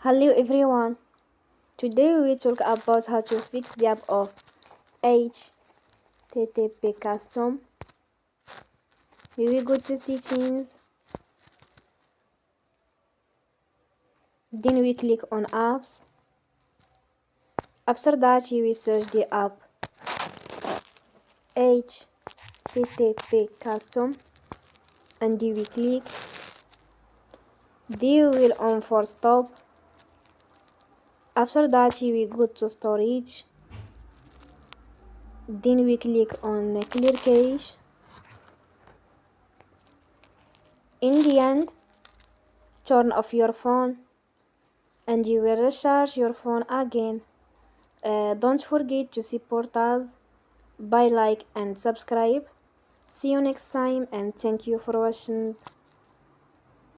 Hello everyone. Today we will talk about how to fix the app of HTTP custom. We will go to settings. Then we click on apps. After that you will search the app HTTP custom and you will click. Then you will on for stop. After that you will go to storage. Then we click on clear cache. In the end, turn off your phone and you will recharge your phone again. Don't forget to support us by like and subscribe. See you next time and thank you for watching.